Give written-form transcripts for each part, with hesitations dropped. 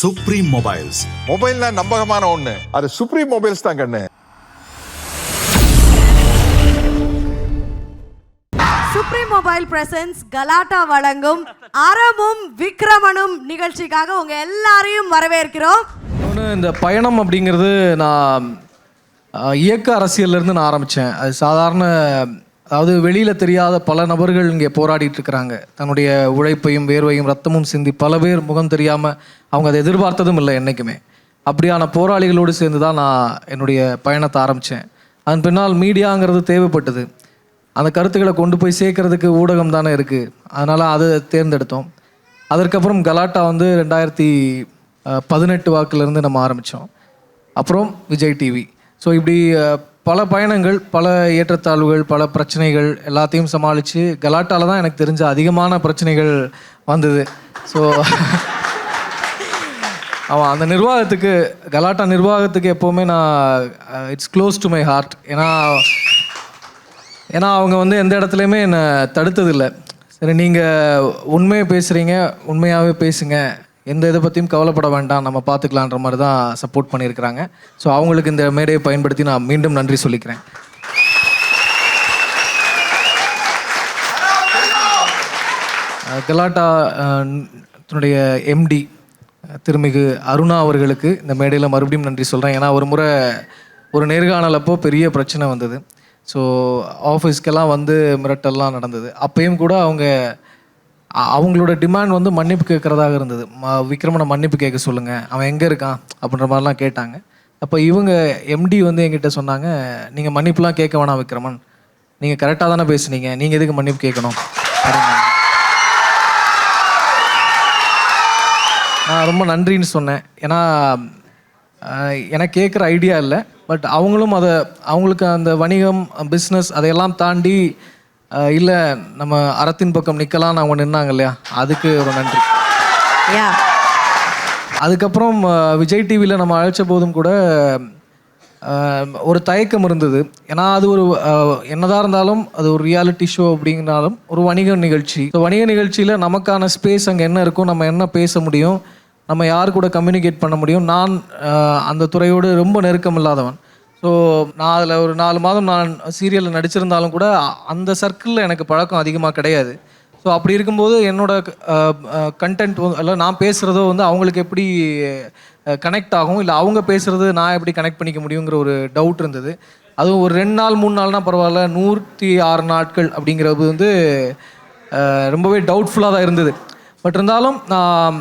Supreme mobiles. மொபைல்னா நம்பகமான ஒண்ணு, அது சுப்ரீம் மொபைல்ஸ் தான் கண்ணு. சுப்ரீம் மொபைல் பிரசன்ஸ் கலாட்டா வழங்கும் அறமும் விக்ரமனும் நிகழ்ச்சிக்காக உங்க எல்லாரையும் வரவேற்கிறோம். இந்த பயணம் அப்படிங்கிறது நான் இயக்க அரசியல்லேருந்து நான் ஆரம்பித்தேன். அது சாதாரண, அதாவது வெளியில் தெரியாத பல நபர்கள் இங்கே போராடிட்டு இருக்கிறாங்க. தன்னுடைய உழைப்பையும் வேர்வையும் ரத்தமும் சிந்தி பல பேர் முகம் தெரியாமல் அவங்க அதை எதிர்பார்த்ததும் இல்லை என்றைக்குமே. அப்படியான போராளிகளோடு சேர்ந்து தான் நான் என்னுடைய பயணத்தை ஆரம்பித்தேன். அதன் பின்னால் மீடியாங்கிறது தேவைப்பட்டது. அந்த கருத்துக்களை கொண்டு போய் சேர்க்கறதுக்கு ஊடகம் தானே இருக்குது. அதனால் அதை தேர்ந்தெடுத்தோம். அதற்கப்புறம் கலாட்டா 2018 வாக்கிலேருந்து நம்ம ஆரம்பித்தோம். அப்புறம் விஜய் டிவி. ஸோ இப்படி பல பயணங்கள், பல ஏற்றத்தாழ்வுகள், பல பிரச்சனைகள் எல்லாத்தையும் சமாளித்து கலாட்டாவில் தான் எனக்கு தெரிஞ்ச அதிகமான பிரச்சனைகள் வந்தது. ஸோ அவன் அந்த நிர்வாகத்துக்கு, கலாட்டா நிர்வாகத்துக்கு எப்போவுமே நான் it's close to my heart. ஏன்னா அவங்க எந்த இடத்துலையுமே என்னை தடுத்ததில்லை. சரி, நீங்கள் உண்மையை பேசுகிறீங்க, உண்மையாகவே பேசுங்க, எந்த இதை பற்றியும் கவலைப்பட வேண்டாம், நம்ம பார்த்துக்கலான்ற மாதிரி தான் சப்போர்ட் பண்ணியிருக்கிறாங்க. ஸோ அவங்களுக்கு இந்த மேடையை பயன்படுத்தி நான் மீண்டும் நன்றி சொல்லிக்கிறேன். கலாட்டா தன்னுடைய எம்டி திருமிகு அருணா அவர்களுக்கு இந்த மேடையில் மறுபடியும் நன்றி சொல்கிறேன். ஏன்னா ஒரு முறை ஒரு நேர்காணல் அப்போ பெரிய பிரச்சனை வந்தது. ஸோ ஆஃபீஸ்க்கெல்லாம் மிரட்டல்லாம் நடந்தது. அப்பயும் கூட அவங்களோட டிமாண்ட் மன்னிப்பு கேட்குறதாக இருந்தது. விக்ரமனை மன்னிப்பு கேட்க சொல்லுங்கள், அவன் எங்கே இருக்கான் அப்படின்ற மாதிரிலாம் கேட்டாங்க. அப்போ இவங்க எம்டி என்கிட்ட சொன்னாங்க, நீங்கள் மன்னிப்புலாம் கேட்க வேணாம் விக்ரமன், நீங்கள் கரெக்டாக தானே பேசுனீங்க, நீங்கள் எதுக்கு மன்னிப்பு கேட்கணும் அப்படின்னா நான் ரொம்ப நன்றின்னு சொன்னேன். ஏன்னா எனக்கு கேட்குற ஐடியா இல்லை, பட் அவங்களுக்கு அந்த வணிகம், பிஸ்னஸ் அதையெல்லாம் தாண்டி இல்லை நம்ம அறத்தின் பக்கம் நிற்கலான்னு அவங்க நின்னாங்க இல்லையா, அதுக்கு ஒரு நன்றி. அதுக்கப்புறம் விஜய் டிவியில் நம்ம அழைச்ச போதும் கூட ஒரு தயக்கம் இருந்தது. ஏன்னா அது ஒரு என்னதான் இருந்தாலும் அது ஒரு ரியாலிட்டி ஷோ அப்படிங்கிறாலும் ஒரு வணிக நிகழ்ச்சி. ஸோ வணிக நிகழ்ச்சியில் நமக்கான ஸ்பேஸ் அங்கே என்ன இருக்கும், நம்ம என்ன பேச முடியும், நம்ம யார் கூட கம்யூனிகேட் பண்ண முடியும். நான் அந்த துறையோடு ரொம்ப நெருக்கம் இல்லாதவன். ஸோ நான் அதில் ஒரு 4 மாதம் நான் சீரியலில் நடிச்சிருந்தாலும் கூட அந்த சர்க்கிளில் எனக்கு பழக்கம் அதிகமாக கிடையாது. ஸோ அப்படி இருக்கும்போது என்னோடய கண்டென்ட் இல்லை நான் பேசுகிறதோ அவங்களுக்கு எப்படி கனெக்ட் ஆகும், இல்லை அவங்க பேசுகிறது நான் எப்படி கனெக்ட் பண்ணிக்க முடியுங்கிற ஒரு டவுட் இருந்தது. அதுவும் ஒரு 2 நாள் 3 நாள்னால் பரவாயில்ல, 106 நாட்கள் அப்படிங்கிறது ரொம்பவே டவுட்ஃபுல்லாக தான் இருந்தது. பட் இருந்தாலும் நான்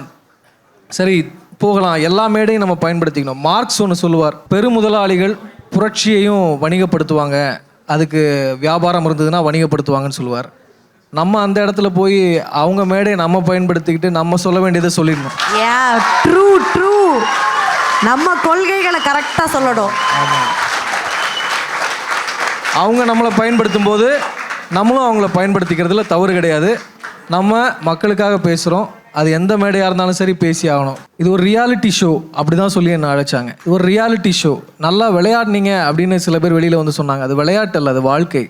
சரி போகலாம், எல்லா மேடையும் நம்ம பயன்படுத்திக்கணும். மார்க்ஸ் ஒன்று சொல்லுவார், பெருமுதலாளிகள் புரட்சியையும் வணிகப்படுத்துவாங்க, அதுக்கு வியாபாரம் இருந்ததுன்னா வணிகப்படுத்துவாங்கன்னு சொல்லுவார். நம்ம அந்த இடத்துல போய் அவங்க மேடையை நம்ம பயன்படுத்திக்கிட்டு நம்ம சொல்ல வேண்டியதை சொல்லிடணும். ட்ரூ நம்ம கொள்கைகளை கரெக்டாக சொல்லணும். அவங்க நம்மளை பயன்படுத்தும் போது நம்மளும் அவங்கள பயன்படுத்திக்கிறதுல தவறு கிடையாது. நம்ம மக்களுக்காக பேசுகிறோம், அது எந்த மேடையாக இருந்தாலும் சரி பேசி ஆகணும். இது ஒரு ரியாலிட்டி ஷோ அப்படி தான் சொல்லி என்ன அழைச்சாங்க. இது ஒரு ரியாலிட்டி ஷோ, நல்லா விளையாடினீங்க அப்படின்னு சில பேர் வெளியில் சொன்னாங்க. அது விளையாட்டு இல்லை, அது வாழ்க்கை.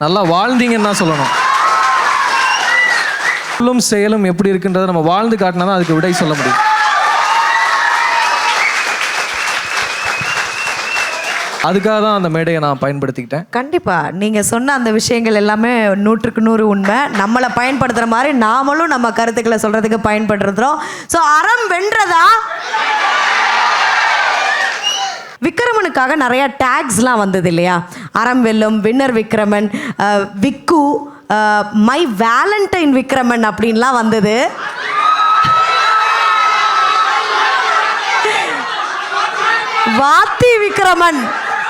நல்லா வாழ்ந்தீங்கன்னு தான் சொல்லணும். சொல்லும் செயலும் எப்படி இருக்குன்றதை நம்ம வாழ்ந்து காட்டினா தான் அதுக்கு விடை சொல்ல முடியும். அதுக்காக தான் அந்த மேடையை நான் பயன்படுத்திக்கிட்டேன். கண்டிப்பாக நீங்கள் சொன்ன அந்த விஷயங்கள் எல்லாமே 100க்கு 100 உண்மை. நம்மளை பயன்படுத்துகிற மாதிரி நாமளும் நம்ம கருத்துக்களை சொல்கிறதுக்கு பயன்படுத்துகிறோம். ஸோ அறம் வென்றதா? விக்ரமனுக்காக நிறையா டேக்ஸ்லாம் வந்தது இல்லையா? அறம் வெல்லும், வின்னர் விக்ரமன், விக்கு, மை வேலண்டைன் விக்ரமன் அப்படின்லாம் வந்தது. வாத்தி விக்ரமன்,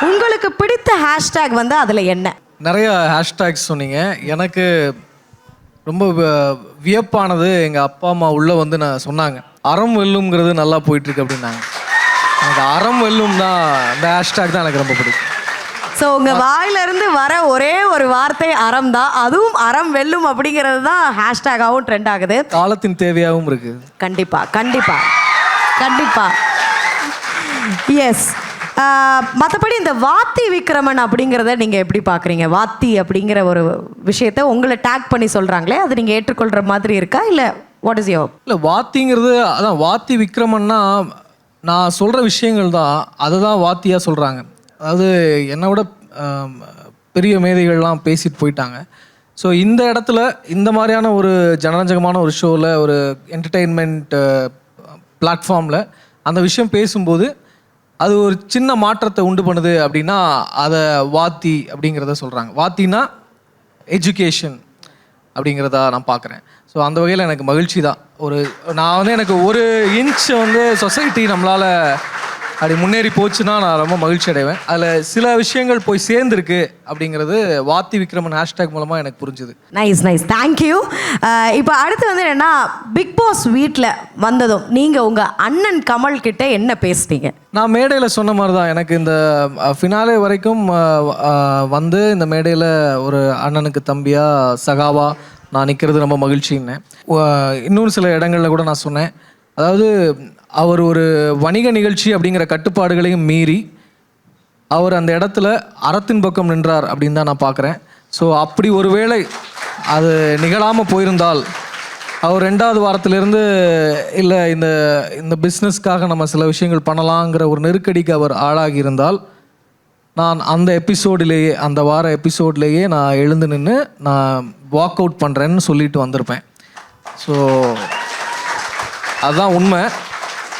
உங்களுக்கு பிடித்த ஹேஷ்டேக் அதில் என்ன? நிறைய ஹேஷ்டேக்ஸ் சொன்னீங்க. எனக்கு ரொம்ப வியப்பானது, எங்கள் அப்பா அம்மா உள்ளே நான் சொன்னாங்க, அறம் வெல்லுங்கிறது நல்லா போயிட்டுருக்கு அப்படின்னாங்க. எனக்கு அறம் வெல்லும் தான், அந்த ஹேஷ்டேக் தான் எனக்கு ரொம்ப பிடிக்கும். ஸோ உங்கள் வாயிலிருந்து வர ஒரே ஒரு வார்த்தை அறம் தான், அதுவும் அறம் வெல்லும் அப்படிங்கிறது தான் ஹேஷ்டேக்காகவும் ட்ரெண்ட் ஆகுது. காலத்தின் தேவையாகவும் இருக்குது. கண்டிப்பாக எஸ். மற்றபடி இந்த வாத்தி விக்ரமன் அப்படிங்கிறத நீங்கள் எப்படி பார்க்குறீங்க? வாத்தி அப்படிங்கிற ஒரு விஷயத்த உங்களை டேக் பண்ணி சொல்கிறாங்களே, அது நீங்கள் ஏற்றுக்கொள்கிற மாதிரி இருக்கா, இல்லை வாட் இஸ் யோர்? இல்லை வாத்திங்கிறது அதான் வாத்தி விக்ரமன்னா நான் சொல்கிற விஷயங்கள் தான் அதை தான் வாத்தியாக சொல்கிறாங்க. அதாவது என்னை விட பெரிய மேதைகள்லாம் பேசிட்டு போயிட்டாங்க. ஸோ இந்த இடத்துல இந்த மாதிரியான ஒரு ஜனரஞ்சகமான ஒரு ஷோவில் ஒரு என்டர்டெயின்மெண்ட் பிளாட்ஃபார்மில் அந்த விஷயம் பேசும்போது அது ஒரு சின்ன மாற்றத்தை உண்டு பண்ணுது அப்படின்னா அதை வாத்தி அப்படிங்கிறத சொல்கிறாங்க. வாத்தினா எஜுகேஷன் அப்படிங்கிறதா நான் பார்க்குறேன். ஸோ அந்த வகையில் எனக்கு மகிழ்ச்சி தான். நான் வந்து எனக்கு ஒரு இன்ச் வந்து சொசைட்டி நம்மளால் அப்படி முன்னேறி போச்சுன்னா நான் ரொம்ப மகிழ்ச்சி அடைவேன். அதில் சில விஷயங்கள் போய் சேர்ந்துருக்கு அப்படிங்கிறது வாத்தி விக்ரமன் ஹேஷ்டேக் மூலமாக எனக்கு புரிஞ்சுது. Nice thank you. இப்போ அடுத்து வந்து என்னென்னா, பிக் பாஸ் வீட்டில் வந்ததும் நீங்கள் உங்கள் அண்ணன் கமல் கிட்ட என்ன பேசுனீங்க? நான் மேடையில் சொன்ன மாதிரி தான், எனக்கு இந்த ஃபினாலே வரைக்கும் வந்து இந்த மேடையில் ஒரு அண்ணனுக்கு தம்பியாக சகாவா நான் நிற்கிறது ரொம்ப மகிழ்ச்சின்னேன். இன்னொரு சில இடங்களில் கூட நான் சொன்னேன், அதாவது அவர் ஒரு வணிக நிகழ்ச்சி அப்படிங்கிற கட்டுப்பாடுகளையும் மீறி அவர் அந்த இடத்துல அறத்தின் பக்கம் நின்றார் அப்படின்னு தான் நான் பார்க்குறேன். ஸோ அப்படி ஒரு வேளை அது நிகழாமல் போயிருந்தால் அவர் 2வது வாரத்திலிருந்து இல்லை இந்த இந்த பிஸ்னஸ்க்காக நம்ம சில விஷயங்கள் பண்ணலாங்கிற ஒரு நெருக்கடிக்கு அவர் ஆளாகி இருந்தால் நான் அந்த எபிசோடிலேயே அந்த வார எபிசோட்லேயே நான் எழுந்து நின்று நான் வாக் அவுட் பண்ணுறேன்னு சொல்லிட்டு வந்திருப்பேன். ஸோ அதுதான் உண்மை.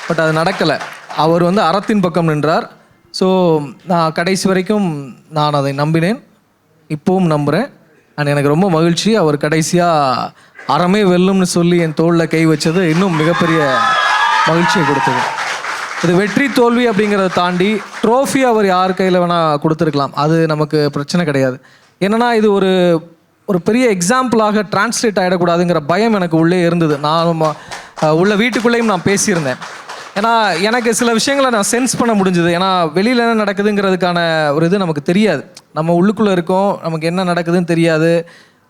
பட் அது நடக்கலை. அவர் வந்து அறத்தின் பக்கம் நின்றார். ஸோ நான் கடைசி வரைக்கும் நான் அதை நம்பினேன், இப்போவும் நம்புகிறேன். அண்ட் எனக்கு ரொம்ப மகிழ்ச்சி, அவர் கடைசியாக அறமே வெல்லும்னு சொல்லி என் தோளில் கை வச்சது இன்னும் மிகப்பெரிய மகிழ்ச்சியை கொடுத்தது. இது வெற்றி தோல்வி அப்படிங்கிறத தாண்டி ட்ரோஃபி அவர் யார் கையில் வேணால் கொடுத்துருக்கலாம், அது நமக்கு பிரச்சனை கிடையாது. என்னென்னா இது ஒரு பெரிய எக்ஸாம்பிளாக டிரான்ஸ்லேட் ஆகிடக்கூடாதுங்கிற பயம் எனக்கு உள்ளே இருந்தது. நான் உள்ள வீட்டுக்குள்ளேயும் நான் பேசியிருந்தேன். ஏன்னா எனக்கு சில விஷயங்களை நான் சென்ஸ் பண்ண முடிஞ்சுது. ஏன்னா வெளியில் என்ன நடக்குதுங்கிறதுக்கான ஒரு இது நமக்கு தெரியாது. நம்ம உள்ளுக்குள்ளே இருக்கோம், நமக்கு என்ன நடக்குதுன்னு தெரியாது,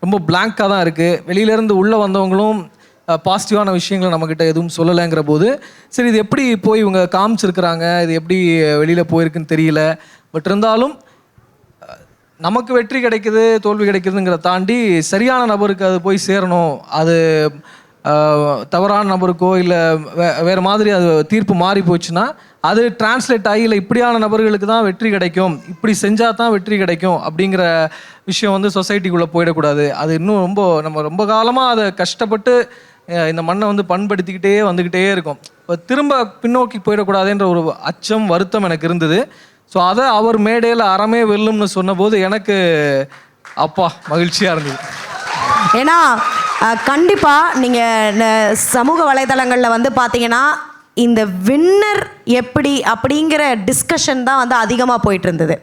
ரொம்ப பிளாங்காக தான் இருக்குது. வெளியிலேருந்து உள்ளே வந்தவங்களும் பாசிட்டிவான விஷயங்களை நம்மக்கிட்ட எதுவும் சொல்லலைங்கிற போது சரி இது எப்படி போய் இவங்க காமிச்சிருக்கிறாங்க, இது எப்படி வெளியில் போயிருக்குன்னு தெரியல. பட் இருந்தாலும் நமக்கு வெற்றி கிடைக்குது தோல்வி கிடைக்குதுங்கிற தாண்டி சரியான நபருக்கு அது போய் சேரணும். அது தவறான நபருக்கோ இல்லை வேறு மாதிரி அது தீர்ப்பு மாறி போச்சுன்னா அது டிரான்ஸ்லேட் ஆகி இல்லை இப்படியான நபர்களுக்கு தான் வெற்றி கிடைக்கும், இப்படி செஞ்சால் தான் வெற்றி கிடைக்கும் அப்படிங்கிற விஷயம் வந்து சொசைட்டிக்குள்ளே போயிடக்கூடாது. அது இன்னும் நம்ம ரொம்ப காலமாக அதை கஷ்டப்பட்டு இந்த மண்ணை வந்து பண்படுத்திக்கிட்டே வந்துக்கிட்டே இருக்கும். இப்போ திரும்ப பின்னோக்கி போயிடக்கூடாதுன்ற ஒரு அச்சம் வருத்தம் எனக்கு இருந்தது. ஸோ அதை அவர் மேடையில் அறமே வெல்லும்னு சொன்னபோது எனக்கு அப்பா மகிழ்ச்சியாக இருந்தது. ஏன்னா கண்டிப்பாக நீங்கள் சமூக வலைதளங்களில் வந்து பார்த்தீங்கன்னா இந்த வின்னர் எப்படி அப்படிங்கிற டிஸ்கஷன் தான் வந்து அதிகமாக போயிட்டு இருந்தது.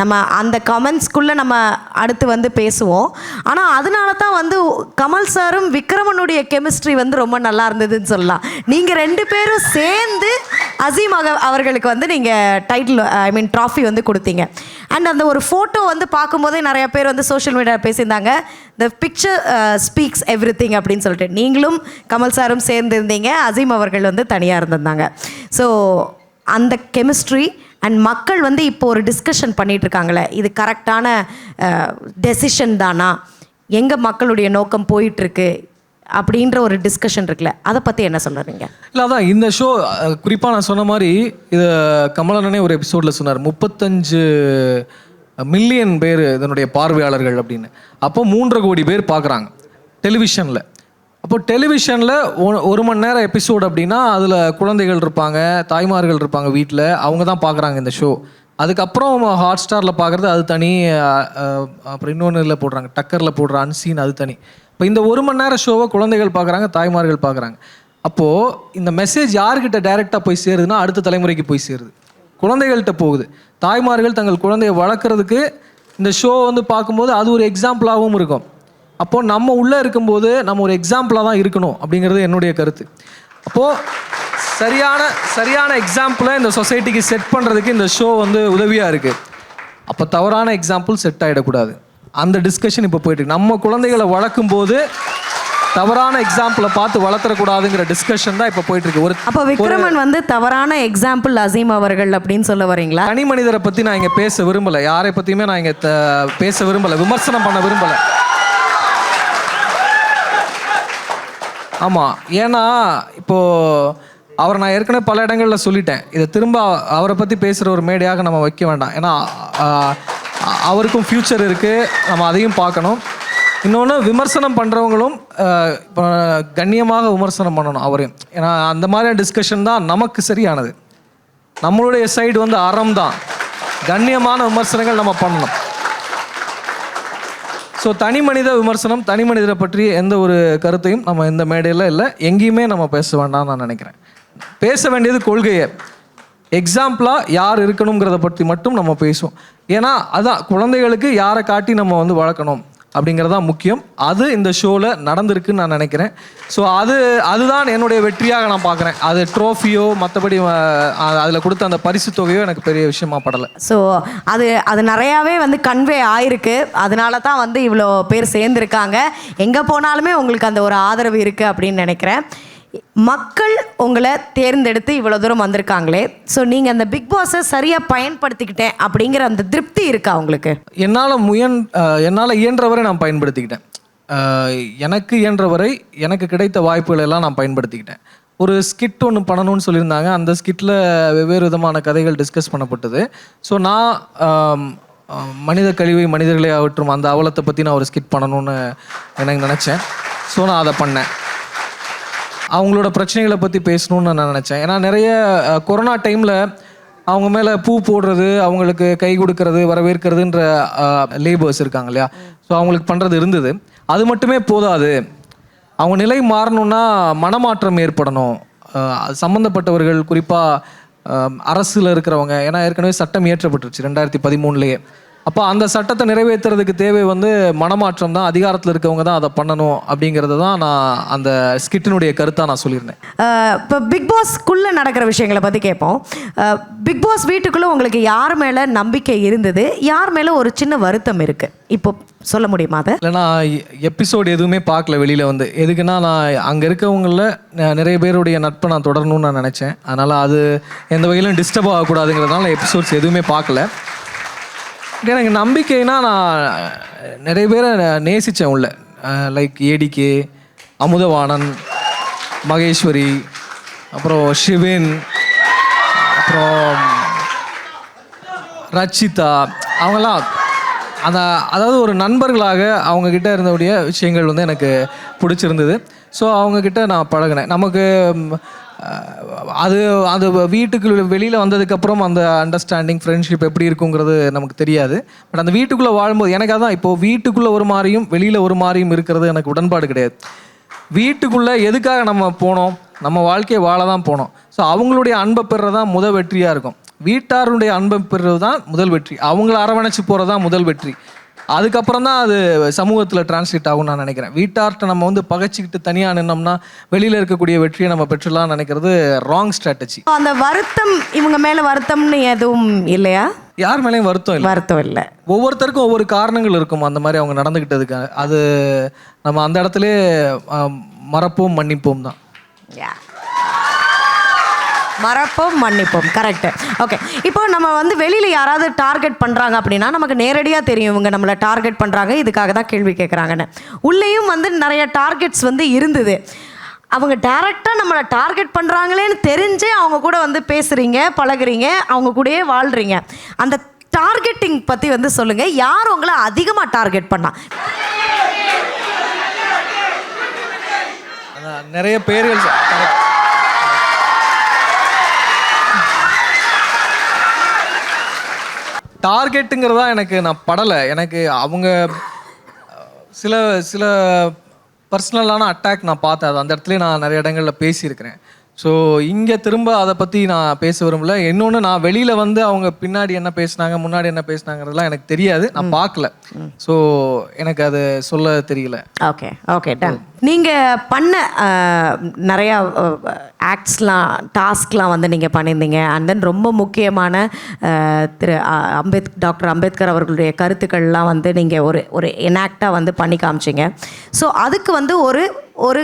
நம்ம அந்த கமெண்ட்ஸ்குள்ளே நம்ம அடுத்து வந்து பேசுவோம். ஆனால் அதனால தான் வந்து கமல் சாரும் விக்ரமனுடைய கெமிஸ்ட்ரி வந்து ரொம்ப நல்லா இருந்ததுன்னு சொல்லலாம். நீங்கள் 2 பேரும் சேர்ந்து அசீம் அவர்களுக்கு வந்து நீங்கள் டைட்டில் ட்ராஃபி வந்து கொடுத்தீங்க. அண்ட் அந்த ஒரு ஃபோட்டோ வந்து பார்க்கும்போதே நிறைய பேர் வந்து சோஷியல் மீடியாவில் பேசியிருந்தாங்க, the picture speaks every thing அப்படின்னு சொல்லிட்டு. நீங்களும் கமல் சாரும் சேர்ந்து இருந்தீங்க, அசீம் அவர்கள் வந்து தனியாக இருந்திருந்தாங்க. ஸோ அந்த கெமிஸ்ட்ரி அண்ட் மக்கள் வந்து இப்போ ஒரு டிஸ்கஷன் பண்ணிகிட்டு இருக்காங்களே, இது கரெக்டான டெசிஷன் தானா, எங்கே மக்களுடைய நோக்கம் போயிட்டுருக்கு அப்படின்ற ஒரு டிஸ்கஷன் இருக்குல்ல, அதை பற்றி என்ன சொல்கிறீங்க? இல்லை அதான் இந்த ஷோ குறிப்பாக நான் சொன்ன மாதிரி இது கமலண்ணனே ஒரு எபிசோடில் சொன்னார் 35 மில்லியன் பேர் இதனுடைய பார்வையாளர்கள் அப்படின்னு. அப்போ 3.5 கோடி பேர் பார்க்குறாங்க டெலிவிஷனில். அப்போ டெலிவிஷனில் 1 மணி நேரம் எபிசோடு அப்படின்னா அதில் குழந்தைகள் இருப்பாங்க, தாய்மார்கள் இருப்பாங்க வீட்டில், அவங்க தான் பார்க்குறாங்க இந்த ஷோ. அதுக்கப்புறம் ஹாட் ஸ்டாரில் பார்க்குறது அது தனி, அப்புறம் இன்னொன்றில் போடுறாங்க டக்கரில் போடுற அன்சீன் அது தனி. இப்போ இந்த 1 மணி நேரம் ஷோவை குழந்தைகள் பார்க்குறாங்க, தாய்மார்கள் பார்க்குறாங்க. அப்போது இந்த மெசேஜ் யார்கிட்ட டைரெக்டாக போய் சேருதுன்னா அடுத்த தலைமுறைக்கு போய் சேருது, குழந்தைகள்கிட்ட போகுது. தாய்மார்கள் தங்கள் குழந்தையை வளர்க்குறதுக்கு இந்த ஷோ வந்து பார்க்கும்போது அது ஒரு எக்ஸாம்பிளாகவும் இருக்கும். அப்போது நம்ம உள்ளே இருக்கும்போது நம்ம ஒரு எக்ஸாம்பிளாக தான் இருக்கணும் அப்படிங்கிறது என்னுடைய கருத்து. அப்போது சரியான எக்ஸாம்பிளை இந்த சொசைட்டிக்கு செட் பண்ணுறதுக்கு இந்த ஷோ வந்து உதவியாக இருக்குது. அப்போ தவறான எக்ஸாம்பிள் செட் ஆகிடக்கூடாது. அந்த டிஸ்கஷன் இப்போ போயிட்டுருக்கு. நம்ம குழந்தைகளை வளர்க்கும் போது தவறான எக்ஸாம்பிளை பார்த்து வளர்த்தக்கூடாதுங்கிற டிஸ்கஷன் தான் இப்போ போயிட்டுருக்கு. அப்போ விக்ரமன் வந்து தவறான எக்ஸாம்பிள் அசீம் அவர்கள் அப்படின்னு சொல்ல வரீங்களா? தனி மனிதரை பற்றி நான் இங்கே பேச விரும்பலை, யாரை பற்றியுமே நான் இங்கே பேச விரும்பலை, விமர்சனம் பண்ண விரும்பலை. ஆமாம், ஏன்னா இப்போது அவரை நான் ஏற்கனவே பல இடங்களில் சொல்லிட்டேன். இதை திரும்ப அவரை பற்றி பேசுகிற ஒரு மேடையாக நம்ம வைக்க வேண்டாம். ஏன்னா அவருக்கும் ஃப்யூச்சர் இருக்குது, நம்ம அதையும் பார்க்கணும். இன்னொன்று, விமர்சனம் பண்ணுறவங்களும் இப்போ கண்ணியமாக விமர்சனம் பண்ணணும் அவரையும். ஏன்னா அந்த மாதிரியான டிஸ்கஷன் தான் நமக்கு சரியானது. நம்மளுடைய சைடு வந்து அறம் தான், கண்ணியமான விமர்சனங்கள் நம்ம பண்ணணும். ஸோ தனி மனித விமர்சனம், தனி மனிதரை பற்றி எந்த ஒரு கருத்தையும் நம்ம இந்த மேடையில் இல்லை, எங்கேயுமே நம்ம பேச வேண்டாம்னு நான் நினைக்கிறேன். பேச வேண்டியது கொள்கையை, எக்ஸாம்பிளாக யார் இருக்கணுங்கிறத பற்றி மட்டும் நம்ம பேசுவோம். ஏன்னா அதான் குழந்தைகளுக்கு யாரை காட்டி நம்ம வந்து வளர்க்கணும் அப்படிங்கிறதான் முக்கியம். அது இந்த ஷோவில் நடந்திருக்குன்னு நான் நினைக்கிறேன். ஸோ அதுதான் என்னுடைய வெற்றியாக நான் பார்க்குறேன். அது ட்ரோஃபியோ மற்றபடி அதில் கொடுத்த அந்த பரிசு தொகையோ எனக்கு பெரிய விஷயமா படலை. ஸோ அது நிறையாவே வந்து கன்வே ஆயிருக்கு. அதனால தான் வந்து இவ்வளோ பேர் சேர்ந்துருக்காங்க. எங்கே போனாலுமே உங்களுக்கு அந்த ஒரு ஆதரவு இருக்குது அப்படின்னு நினைக்கிறேன். மக்கள் உங்களை தேர்ந்தெடுத்து இவ்வளோ தூரம் வந்திருக்காங்களே, ஸோ நீங்கள் அந்த பிக் பாஸை சரியாக பயன்படுத்திக்கிட்டேன் அப்படிங்கிற அந்த திருப்தி இருக்கா உங்களுக்கு? என்னால் இயன்றவரை நான் பயன்படுத்திக்கிட்டேன். எனக்கு இயன்றவரை எனக்கு கிடைத்த வாய்ப்புகள் எல்லாம் நான் பயன்படுத்திக்கிட்டேன். ஒரு ஸ்கிட் ஒன்று பண்ணணும்னு சொல்லியிருந்தாங்க. அந்த ஸ்கிட்டில் வெவ்வேறு விதமான கதைகள் டிஸ்கஸ் பண்ணப்பட்டது. ஸோ நான் மனித கழிவை மனிதர்களே அகற்றும் அந்த அவலத்தை பற்றி நான் ஒரு ஸ்கிட் பண்ணணும்னு எனக்கு நினச்சேன். ஸோ நான் அதை பண்ணேன். அவங்களோட பிரச்சனைகளை பற்றி பேசணும்னு நான் நினச்சேன். ஏன்னா நிறைய கொரோனா டைமில் அவங்க மேலே பூ போடுறது, அவங்களுக்கு கை கொடுக்கறது, வரவேற்கிறதுன்ற லேபர்ஸ் இருக்காங்க இல்லையா, ஸோ அவங்களுக்கு பண்ணுறது இருந்தது. அது மட்டுமே போதாது, அவங்க நிலை மாறணும்னா மனமாற்றம் ஏற்படணும். சம்மந்தப்பட்டவர்கள் குறிப்பாக அரசில் இருக்கிறவங்க, ஏன்னா ஏற்கனவே சட்டம் இயற்றப்பட்டுருச்சு 2013 அப்போ அந்த சட்டத்தை நிறைவேற்றுறதுக்கு தேவை வந்து மனமாற்றம் தான். அதிகாரத்தில் இருக்கவங்க தான் அதை பண்ணணும் அப்படிங்கிறது தான் நான் அந்த ஸ்கிட்டினுடைய கருத்தாக நான் சொல்லியிருந்தேன். இப்போ பிக் பாஸ்க்குள்ளே நடக்கிற விஷயங்களை பற்றி கேட்போம். பிக் பாஸ் வீட்டுக்குள்ளே உங்களுக்கு யார் மேலே நம்பிக்கை இருந்தது, யார் மேலே ஒரு சின்ன வருத்தம் இருக்குது, இப்போ சொல்ல முடியுமா? அதை இல்லை, நான் எபிசோடு எதுவுமே பார்க்கல வெளியில் வந்து. எதுக்குன்னா நான் அங்கே இருக்கவங்களில் நிறைய பேருடைய நட்பை நான் தொடரணும்னு நான் நினச்சேன். அதனால் அது எந்த வகையிலும் டிஸ்டர்ப் ஆகக்கூடாதுங்கிறதுனால எபிசோட்ஸ் எதுவுமே பார்க்கல. எனக்கு நம்பிக்கைனா நான் நிறைய பேரை நேசித்தேன் உள்ள, லைக் ஏடிகே, அமுதவாணன், மகேஸ்வரி, அப்புறம் ஷிவின், அப்புறம் ரச்சிதா, அவங்களாம் அதாவது ஒரு நண்பர்களாக அவங்கக்கிட்ட இருந்தவுடைய விஷயங்கள் வந்து எனக்கு பிடிச்சிருந்தது. ஸோ அவங்கக்கிட்ட நான் பழகினேன். நமக்கு அது வீட்டுக்கு வெளியில் வந்ததுக்கப்புறம் அந்த அண்டர்ஸ்டாண்டிங், ஃப்ரெண்ட்ஷிப் எப்படி இருக்குங்கிறது நமக்கு தெரியாது. பட் அந்த வீட்டுக்குள்ளே வாழும்போது எனக்கு அதான், இப்போது வீட்டுக்குள்ளே ஒரு மாதிரியும் வெளியில் ஒரு மாதிரியும் இருக்கிறது எனக்கு உடன்பாடு கிடையாது. வீட்டுக்குள்ளே எதுக்காக நம்ம போனோம், நம்ம வாழ்க்கையை வாழ தான் போனோம். ஸோ அவங்களுடைய அன்பை பெறுறது தான் முதல் வெற்றியாக இருக்கும். வீட்டாருடைய அன்பை பெறுறது தான் முதல் வெற்றி. அவங்கள அரவணைச்சு போகிறது தான் முதல் வெற்றி. அதுக்கப்புறம் தான் அது சமூகத்தில் டிரான்ஸ்லேட் ஆகும்னு நான் நினைக்கிறேன். வீட்டார்ட்ட நம்ம வந்து பகைச்சிக்கிட்டு தனியாக நின்னோம்னா வெளியில் இருக்கக்கூடிய வெற்றியை நம்ம பெற்றுலாம்னு நினைக்கிறது ராங் ஸ்ட்ராட்டஜி. அந்த வருத்தம், இவங்க மேலே வருத்தம்னு எதுவும் இல்லையா? யார் மேலேயும் வருத்தம் இல்லை. ஒவ்வொருத்தருக்கும் ஒவ்வொரு காரணங்கள் இருக்கும் அந்த மாதிரி அவங்க நடந்துக்கிட்டதுக்கு. அது நம்ம அந்த இடத்துல மறப்போம் மன்னிப்போம் தான். மறப்போம் மன்னிப்போம், கரெக்டு. ஓகே, இப்போ நம்ம வந்து வெளியில் யாராவது டார்கெட் பண்ணுறாங்க அப்படின்னா நமக்கு நேரடியாக தெரியும் இவங்க நம்மளை டார்கெட் பண்ணுறாங்க, இதுக்காக தான் கேள்வி கேட்குறாங்கன்னு. உள்ளேயும் வந்து நிறைய டார்கெட்ஸ் வந்து இருந்தது. அவங்க டைரெக்டாக நம்மளை டார்கெட் பண்ணுறாங்களேன்னு தெரிஞ்சே அவங்க கூட வந்து பேசுகிறீங்க, பழகுறீங்க, அவங்க கூடயே வாழ்கிறீங்க. அந்த டார்கெட்டிங் பற்றி வந்து சொல்லுங்கள். யார் உங்களை அதிகமாக டார்கெட் பண்ணா? நிறைய பேர்கள் டார்கெட்டுங்கிறதா எனக்கு நான் படலை. எனக்கு அவங்க சில பர்சனலான அட்டாக் நான் பார்த்தேன். அது அந்த இடத்துல நான் நிறைய இடங்களில் பேசியிருக்கிறேன். ஸோ இங்கே திரும்ப அதை பற்றி நான் பேச விரும்பல. இன்னொன்று, நான் வெளியில் வந்து அவங்க பின்னாடி என்ன பேசினாங்க, முன்னாடி என்ன பேசினாங்கிறதுலாம் எனக்கு தெரியாது, நான் பார்க்கல. ஸோ எனக்கு அது சொல்ல தெரியல. Okay done. நீங்கள் பண்ண நிறையா டாஸ்க்லாம் வந்து நீங்கள் பண்ணியிருந்தீங்க. அண்ட் தென் ரொம்ப முக்கியமான டாக்டர் அம்பேத்கர் அவர்களுடைய கருத்துக்கள்லாம் வந்து நீங்கள் ஒரு எனாக்டாக வந்து பண்ணி காமிச்சிங்க. ஸோ அதுக்கு வந்து ஒரு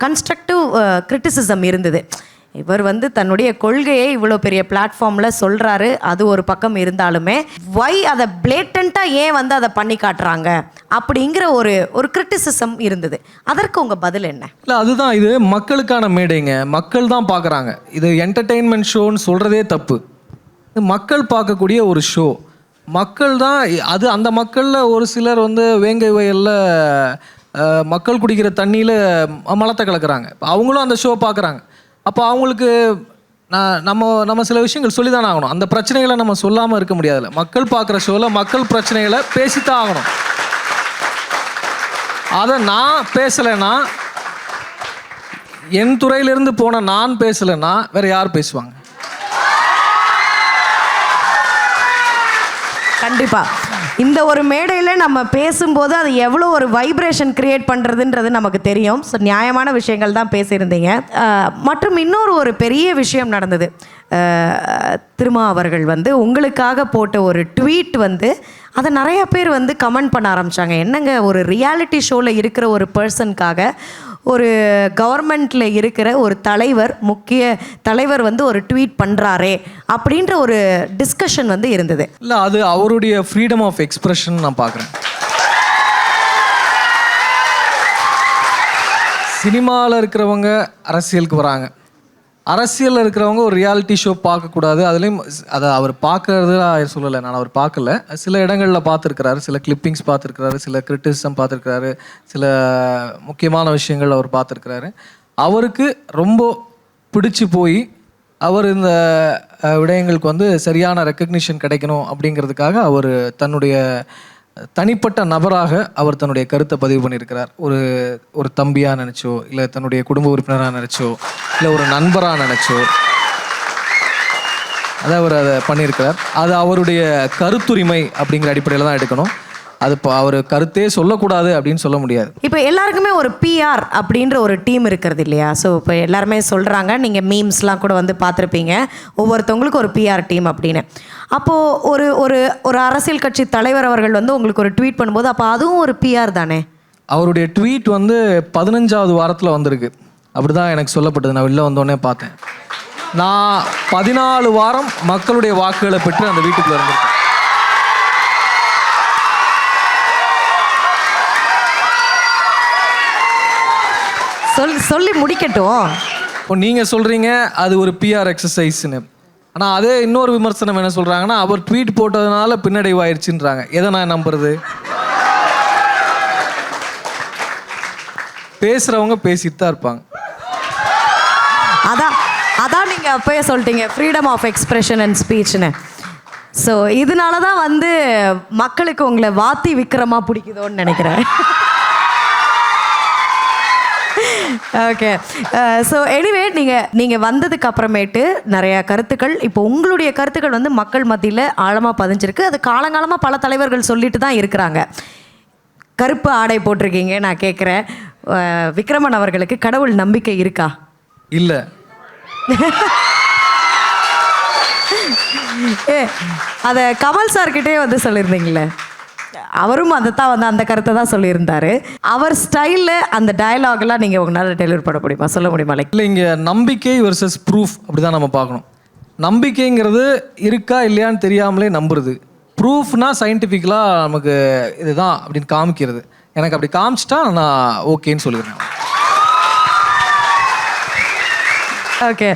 கன்ஸ்ட்ரக்டிவ் கிரிட்டிசிசம் இருந்தது. இவர் வந்து தன்னுடைய கொள்கையை இவ்வளோ பெரிய பிளாட்ஃபார்மில் சொல்கிறாரு, அது ஒரு பக்கம் இருந்தாலுமே வை அதை பிளேட்டண்ட்டாக ஏன் வந்து அதை பண்ணி காட்டுறாங்க அப்படிங்கிற ஒரு கிரிட்டிசிசம் இருந்தது. அதற்கு உங்கள் பதில் என்ன? இல்லை, அதுதான், இது மக்களுக்கான மேடைங்க. மக்கள் தான் பார்க்குறாங்க. இது என்டர்டெயின்மெண்ட் ஷோன்னு சொல்கிறதே தப்பு. இது மக்கள் பார்க்கக்கூடிய ஒரு ஷோ. மக்கள் தான் அது. அந்த மக்களில் ஒரு சிலர் வந்து வேங்கை வயலில் மக்கள் குடிக்கிற தண்ணியில் மலத்தை கலக்கிறாங்க. அவங்களும் அந்த ஷோ பார்க்குறாங்க. அப்போ அவங்களுக்கு நம்ம சில விஷயங்கள் சொல்லி தானே ஆகணும். அந்த பிரச்சனைகளை நம்ம சொல்லாமல் இருக்க முடியாதுல்ல. மக்கள் பார்க்குற ஷோவில் மக்கள் பிரச்சனைகளை பேசித்தான் ஆகணும். அதை நான் பேசலைன்னா, என் துறையிலிருந்து போன நான் பேசலைன்னா வேற யார் பேசுவாங்க? கண்டிப்பாக இந்த ஒரு மேடையில் நம்ம பேசும்போது அது எவ்வளோ ஒரு வைப்ரேஷன் கிரியேட் பண்ணுறதுன்றது நமக்கு தெரியும். ஸோ நியாயமான விஷயங்கள் தான் பேசியிருந்தீங்க. மற்றும் ஒரு பெரிய விஷயம் நடந்தது. திருமா அவர்கள் வந்து உங்களுக்காக போட்ட ஒரு ட்வீட் வந்து அதை நிறைய பேர் வந்து கமெண்ட் பண்ண ஆரம்பித்தாங்க. என்னங்க, ஒரு ரியாலிட்டி ஷோவில் இருக்கிற ஒரு பர்சனுக்காக ஒரு கவர்மெண்ட்டில் இருக்கிற ஒரு முக்கிய தலைவர் வந்து ஒரு ட்வீட் பண்ணுறாரே அப்படின்ற ஒரு டிஸ்கஷன் வந்து இருந்தது. இல்லை, அது அவருடைய ஃப்ரீடம் ஆஃப் எக்ஸ்பிரஷன் நான் பார்க்குறேன். சினிமாவில் இருக்கிறவங்க அரசியலுக்கு வராங்க. அரசியலில் இருக்கிறவங்க ஒரு ரியாலிட்டி ஷோ பார்க்கக்கூடாது. அதுலேயும் அதை அவர் பார்க்கறது சொல்லலை, நான் அவர் பார்க்கல. சில இடங்களில் பார்த்துருக்கிறாரு, சில கிளிப்பிங்ஸ் பார்த்துருக்கிறாரு, சில கிரிட்டிசிசம் பார்த்துருக்கிறாரு, சில முக்கியமான விஷயங்கள் அவர் பார்த்துருக்கிறாரு. அவருக்கு ரொம்ப பிடிச்சி போய் அவர் இந்த விடயங்களுக்கு வந்து சரியான ரெக்கக்னிஷன் கிடைக்கணும் அப்படிங்கிறதுக்காக அவர் தன்னுடைய தனிப்பட்ட நபராக அவர் தன்னுடைய கருத்தை பதிவு பண்ணியிருக்கிறார். ஒரு தம்பியாக நினச்சோ, இல்லை தன்னுடைய குடும்ப உறுப்பினராக நினச்சோ, இல்லை ஒரு நண்பராக நினச்சோ அவர் அதை பண்ணியிருக்கிறார். அது அவருடைய கருத்துரிமை அப்படிங்கிற அடிப்படையில் தான் எடுக்கணும். அது இப்போ அவர் கருத்தே சொல்லக்கூடாது அப்படின்னு சொல்ல முடியாது. இப்போ எல்லாருக்குமே ஒரு பிஆர் அப்படின்ற ஒரு டீம் இருக்கிறது இல்லையா? ஸோ இப்போ எல்லாருமே சொல்கிறாங்க, நீங்கள் மீம்ஸ்லாம் கூட வந்து பார்த்துருப்பீங்க, ஒவ்வொருத்தவங்களுக்கும் ஒரு பிஆர் டீம் அப்படின்னு. அப்போது ஒரு அரசியல் கட்சி தலைவர் அவர்கள் வந்து உங்களுக்கு ஒரு ட்வீட் பண்ணும்போது அப்போ அதுவும் ஒரு பிஆர் தானே? அவருடைய ட்வீட் வந்து 15வது வாரத்தில் வந்திருக்கு, அப்படி தான் எனக்கு சொல்லப்பட்டது. நான் வெளில வந்தோடனே பார்த்தேன். நான் 14 வாரம் மக்களுடைய வாக்குகளை பெற்று அந்த வீட்டுக்குள்ள இருந்திருக்கேன். சொல்லி முடிக்கட்டும். இப்போ நீங்கள் சொல்கிறீங்க அது ஒரு பிஆர் எக்ஸசைஸ்ன்னு. ஆனால் அதே இன்னொரு விமர்சனம் என்ன சொல்கிறாங்கன்னா, அவர் ட்வீட் போட்டதுனால பின்னடைவாயிருச்சுன்றாங்க. எதை நான் நம்புறது? பேசுகிறவங்க பேசிட்டு தான் இருப்பாங்க. அதான் நீங்கள் அப்போயே சொல்லிட்டீங்க, ஃப்ரீடம் ஆஃப் எக்ஸ்பிரஷன் அண்ட் ஸ்பீச்னு. ஸோ இதனால தான் வந்து மக்களுக்கு உங்களை வாத்தி விக்ரமா பிடிக்குதோன்னு நினைக்கிறேன். ஓகே. ஸோ எனிவே நீங்கள் வந்ததுக்கு அப்புறமேட்டு நிறையா கருத்துக்கள், இப்போ உங்களுடைய கருத்துக்கள் வந்து மக்கள் மத்தியில் ஆழமாக பதிஞ்சிருக்கு. அது காலங்காலமாக பல தலைவர்கள் சொல்லிட்டு தான் இருக்கிறாங்க. கருப்பு ஆடை போட்டிருக்கீங்க. நான் கேட்குறேன், விக்ரமன் அவர்களுக்கு கடவுள் நம்பிக்கை இருக்கா? இல்லை. அதை கமல் சார்கிட்டே வந்து சொல்லியிருந்தீங்களே, அவரும் அதைத்தான் வந்து அந்த கருத்தை தான் சொல்லியிருந்தாரு. அவர் ஸ்டைலில் அந்த டயலாக்லாம் நீங்கள் உங்களால் டெலிவர் பண்ண முடியுமா, சொல்ல முடியுமா? இல்லை, இங்கே நம்பிக்கை வெர்சஸ் ப்ரூஃப் அப்படி தான் நம்ம பார்க்கணும். நம்பிக்கைங்கிறது இருக்கா இல்லையான்னு தெரியாமலே நம்புறது. ப்ரூஃப்னா சயின்டிஃபிக்கலாக நமக்கு இதுதான் அப்படின்னு காமிக்கிறது. எனக்கு அப்படி காமிச்சிட்டா நான் ஓகேன்னு சொல்லிடுறேன். ஓகே.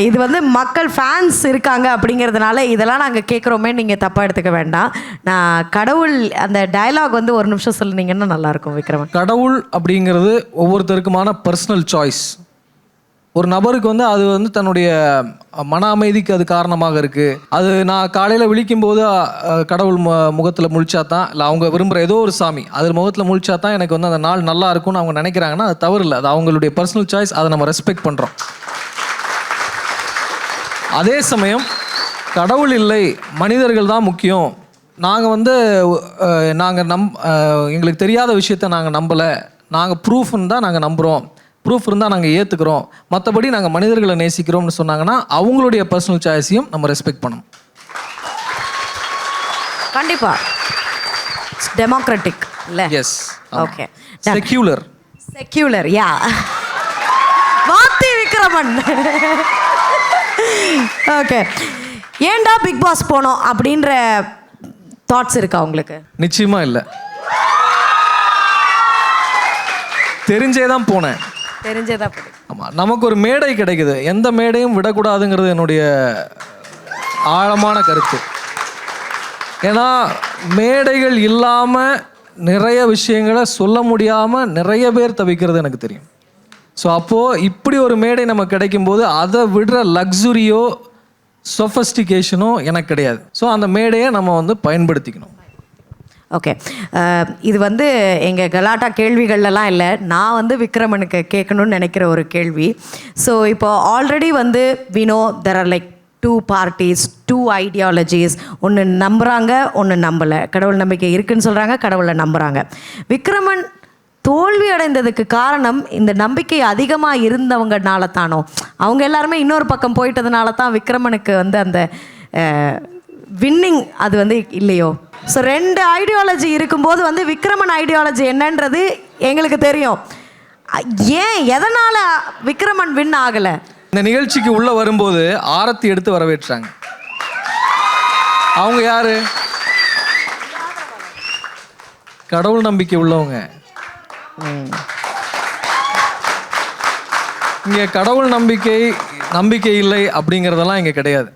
இது வந்து மக்கள் ஃபேன்ஸ் இருக்காங்க அப்படிங்கிறதுனால இதெல்லாம் நாங்கள் கேட்குறோமே, நீங்கள் தப்பாக எடுத்துக்க வேண்டாம். நான் கடவுள் அந்த டயலாக் வந்து ஒரு நிமிஷம் சொல்லினீங்கன்னா நல்லாயிருக்கும் விக்ரமன். கடவுள் அப்படிங்கிறது ஒவ்வொருத்தருக்குமான பர்சனல் சாய்ஸ். ஒரு நபருக்கு வந்து அது வந்து தன்னுடைய மன அமைதிக்கு அது காரணமாக இருக்குது. அது நான் காலையில் விழிக்கும் போது கடவுள் முகத்தில் முழிச்சா தான், இல்லை அவங்க விரும்புகிற ஏதோ ஒரு சாமி அது முகத்தில் முழிச்சா தான் எனக்கு வந்து அந்த நாள் நல்லா இருக்கும்னு அவங்க நினைக்கிறாங்கன்னா அது தவறு இல்லை. அது அவங்களுடைய பர்சனல் சாய்ஸ். அதை நம்ம ரெஸ்பெக்ட் பண்ணுறோம். அதே சமயம் கடவுள் இல்லை, மனிதர்கள் தான் முக்கியம், நாங்கள் வந்து எங்களுக்கு தெரியாத விஷயத்த நாங்கள் நம்பலை, நாங்கள் ப்ரூஃப்னு தான் நாங்கள் நம்புகிறோம், ப்ரூஃப் இருந்தால் நாங்கள் ஏற்றுக்கிறோம், மற்றபடி நாங்கள் மனிதர்களை நேசிக்கிறோம்னு சொன்னாங்கன்னா அவங்களுடைய பர்சனல் சாய்ஸையும் நம்ம ரெஸ்பெக்ட் பண்ணணும். கண்டிப்பாக டெமோக்ராட்டிக் இல்லை? எஸ். ஓகே. செக்யூலர். யா. வாத்தி விக்ரம் விக்ரமன். ஓகே, ஏன்டா பிக் பாஸ் போனோம் அப்படின்ற தாட்ஸ் இருக்கா உங்களுக்கு? நிச்சயமா இல்லை, தெரிஞ்சே தான் போனேன். தெரிஞ்சதா? ஆமாம், நமக்கு ஒரு மேடை கிடைக்குது, எந்த மேடையும் விடக்கூடாதுங்கிறது என்னுடைய ஆழமான கருத்து. ஏன்னா மேடைகள் இல்லாமல் நிறைய விஷயங்களை சொல்ல முடியாமல் நிறைய பேர் தவிக்கிறது எனக்கு தெரியும். ஸோ அப்போது இப்படி ஒரு மேடை நமக்கு கிடைக்கும்போது அதை விடுற லக்ஸுரியோ சொஃபஸ்டிகேஷனோ எனக்கு கிடையாது. ஸோ அந்த மேடையை நம்ம வந்து பயன்படுத்திக்கணும். ஓகே, இது வந்து எங்கள் கலாட்டா கேள்விகள்லாம் இல்லை, நான் வந்து விக்ரமனுக்கு கேட்கணும்னு நினைக்கிற ஒரு கேள்வி. ஸோ இப்போ ஆல்ரெடி வந்து வினோ there are like 2 parties, 2 ideologies. ஒன்று நம்புகிறாங்க, ஒன்று நம்பலை. கடவுள் நம்பிக்கை இருக்குன்னு சொல்கிறாங்க, கடவுளை நம்புகிறாங்க. விக்ரமன் தோல்வி அடைந்ததுக்கு காரணம் இந்த நம்பிக்கை அதிகமாக இருந்தவங்கனால தானோ? அவங்க எல்லாருமே இன்னொரு பக்கம் போயிட்டதுனால தான் விக்ரமனுக்கு வந்து அந்த வின்னிங் அது வந்து இல்லையோ? ஸோ 2 ஐடியாலஜி இருக்கும்போது வந்து விக்ரமன் ஐடியாலஜி என்னன்றது எங்களுக்கு தெரியும். ஏன், எதனால் விக்ரமன் வின் ஆகலை? இந்த நிகழ்ச்சிக்கு உள்ளே வரும்போது ஆரத்தி எடுத்து வரவேற்றாங்க. அவங்க யாரு? கடவுள் நம்பிக்கை உள்ளவங்க. இங்கே கடவுள் நம்பிக்கை இல்லை அப்படிங்கிறதெல்லாம் இங்கே கிடையாது.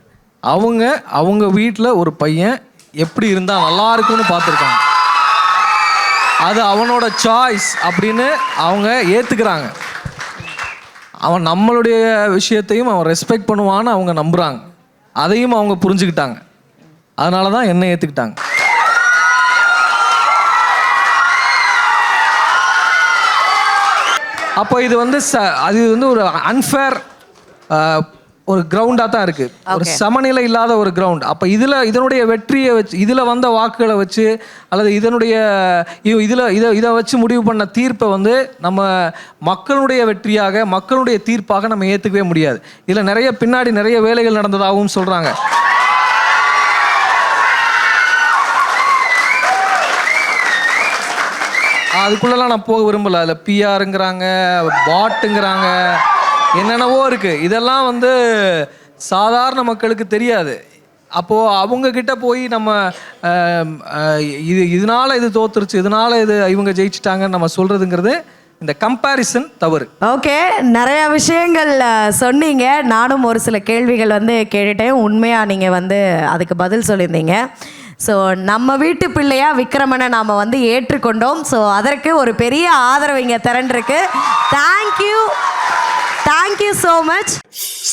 அவங்க வீட்டில் ஒரு பையன் எப்படி இருந்தால் நல்லா இருக்கும்னு பார்த்துருக்காங்க. அது அவனோட சாய்ஸ் அப்படின்னு அவங்க ஏற்றுக்கிறாங்க. அவன் நம்மளுடைய விஷயத்தையும் அவன் ரெஸ்பெக்ட் பண்ணுவான்னு அவங்க நம்புகிறாங்க. அதையும் அவங்க புரிஞ்சுக்கிட்டாங்க. அதனால தான் என்னை ஏற்றுக்கிட்டாங்க. அப்போ இது வந்து அது வந்து ஒரு அன்ஃபேர் ஒரு கிரவுண்டாக தான் இருக்குது. ஒரு சமநிலை இல்லாத ஒரு கிரவுண்ட். அப்போ இதனுடைய வெற்றியை வச்சு, இதில் வந்த வாக்குகளை வச்சு, அல்லது இதை வச்சு முடிவு பண்ண தீர்ப்பை வந்து நம்ம மக்களுடைய வெற்றியாக, மக்களுடைய தீர்ப்பாக நம்ம ஏற்றுக்கவே முடியாது. இதில் பின்னாடி நிறைய வேலைகள் நடந்ததாகவும் சொல்கிறாங்க. அதுக்குள்ளெல்லாம் நான் போக விரும்பலை. அதில் பிஆருங்கிறாங்க, பாட்டுங்கிறாங்க, என்னென்னவோ இருக்குது. இதெல்லாம் வந்து சாதாரண மக்களுக்கு தெரியாது. அப்போது அவங்கக்கிட்ட போய் நம்ம இதனால் இது தோத்துருச்சு, இதனால் இவங்க ஜெயிச்சிட்டாங்கன்னு நம்ம சொல்கிறதுங்கிறது இந்த கம்பேரிசன் தவறு. ஓகே, நிறையா விஷயங்கள் சொன்னீங்க. நானும் ஒரு சில கேள்விகள் வந்து கேட்டுட்டேன். உண்மையாக நீங்கள் வந்து அதுக்கு பதில் சொல்லியிருந்தீங்க. ஸோ நம்ம வீட்டு பிள்ளையா விக்ரமனை நாம் வந்து ஏற்றுக்கொண்டோம். ஸோ அதற்கு ஒரு பெரிய ஆதரவு இங்கே திரண்டிருக்கு. Thank you so much.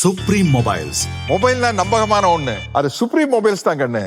Supreme mobiles. மொபைல்னா நம்பகமான ஒண்ணு, அது சுப்ரீம் மொபைல்ஸ் தான் கண்ணு.